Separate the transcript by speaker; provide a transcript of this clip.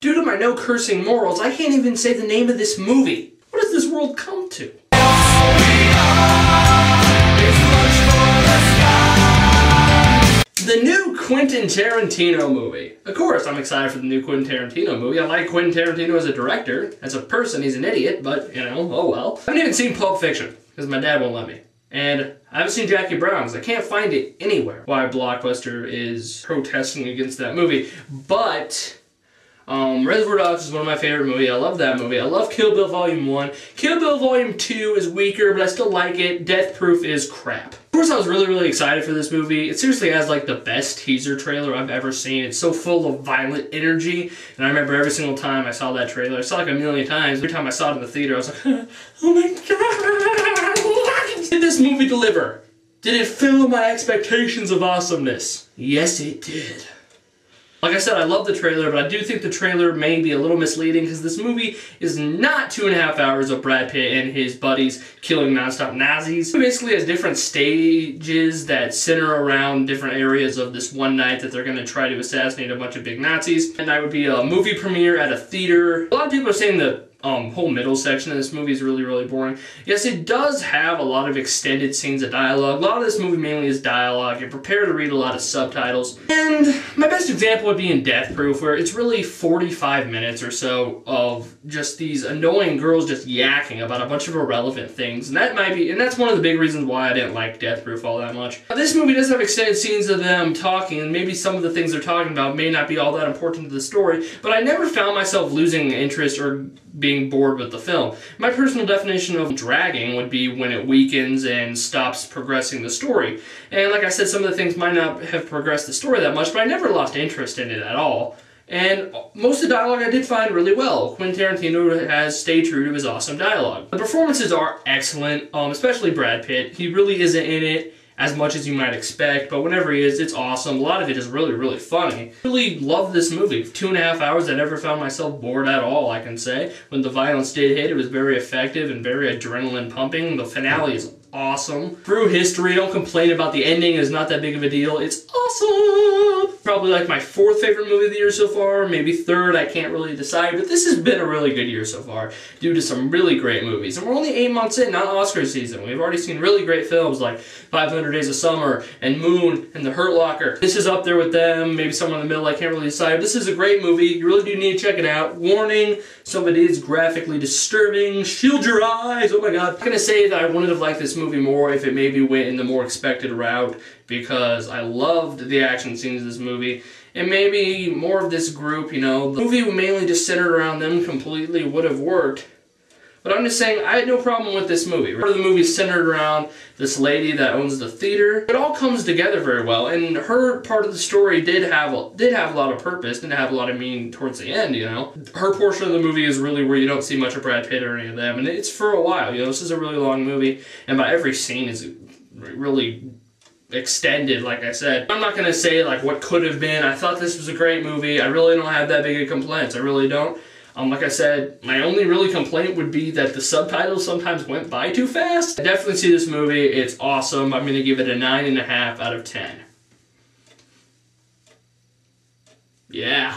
Speaker 1: Due to my no cursing morals, I can't even say the name of this movie. What has this world come to? The new Quentin Tarantino movie. Of course, I'm excited for the new Quentin Tarantino movie. I like Quentin Tarantino as a director. As a person, he's an idiot, but, you know, oh well. I haven't even seen Pulp Fiction, because my dad won't let me. And I haven't seen Jackie Brown, because I can't find it anywhere. Why Blockbuster is protesting against that movie. But Reservoir Dogs is one of my favorite movies. I love that movie. I love Kill Bill Volume 1. Kill Bill Volume 2 is weaker, but I still like it. Death Proof is crap. Of course, I was really excited for this movie. It seriously has like the best teaser trailer I've ever seen. It's so full of violent energy, and I remember every single time I saw that trailer, I saw it like a million times. Every time I saw it in the theater, I was like, oh my god! Did this movie deliver? Did it fill my expectations of awesomeness? Yes, it did. Like I said, I love the trailer, but I do think the trailer may be a little misleading because this movie is not 2.5 hours of Brad Pitt and his buddies killing nonstop Nazis. It basically has different stages that center around different areas of this one night that they're going to try to assassinate a bunch of big Nazis. And that would be a movie premiere at a theater. A lot of people are saying that whole middle section of this movie is really boring. Yes, it does have a lot of extended scenes of dialogue. A lot of this movie mainly is dialogue. You're prepared to read a lot of subtitles. And my best example would be in Death Proof, where it's really 45 minutes or so of just these annoying girls just yakking about a bunch of irrelevant things. And that's one of the big reasons why I didn't like Death Proof all that much. This movie does have extended scenes of them talking, and maybe some of the things they're talking about may not be all that important to the story, but I never found myself losing interest or being bored with the film. My personal definition of dragging would be when it weakens and stops progressing the story. And like I said, some of the things might not have progressed the story that much, but I never lost interest in it at all. And most of the dialogue I did find really well. Quentin Tarantino has stayed true to his awesome dialogue. The performances are excellent, especially Brad Pitt. He really isn't in it as much as you might expect, but whenever he is, it's awesome. A lot of it is really funny. I really love this movie. 2.5 hours, I never found myself bored at all, I can say. When the violence did hit, it was very effective and very adrenaline pumping. The finale is awesome. Through history, don't complain about the ending, it's not that big of a deal. It's awesome! Probably like my 4th favorite movie of the year so far, maybe 3rd, I can't really decide, but this has been a really good year so far due to some really great movies. And we're only 8 months in, not Oscar season. We've already seen really great films like 500 Days of Summer and Moon and The Hurt Locker. This is up there with them, maybe somewhere in the middle, I can't really decide. This is a great movie, you really do need to check it out. Warning, some of it is graphically disturbing, shield your eyes, oh my god. I'm gonna say that I wouldn't have liked this movie more if it maybe went in the more expected route, because I loved the action scenes of this movie, and maybe more of this group, you know, the movie mainly just centered around them completely would have worked. But I'm just saying, I had no problem with this movie. Part of the movie centered around this lady that owns the theater. It all comes together very well, and her part of the story did have a lot of purpose, didn't have a lot of meaning towards the end, you know. Her portion of the movie is really where you don't see much of Brad Pitt or any of them, and it's for a while, you know. This is a really long movie, and by every scene is really extended, like I said. I'm not gonna say like what could have been. I thought this was a great movie. I really don't have that big of complaints. I really don't. Like I said, my only really complaint would be that the subtitles sometimes went by too fast. I definitely see this movie. It's awesome. I'm gonna give it a 9.5 out of 10. Yeah.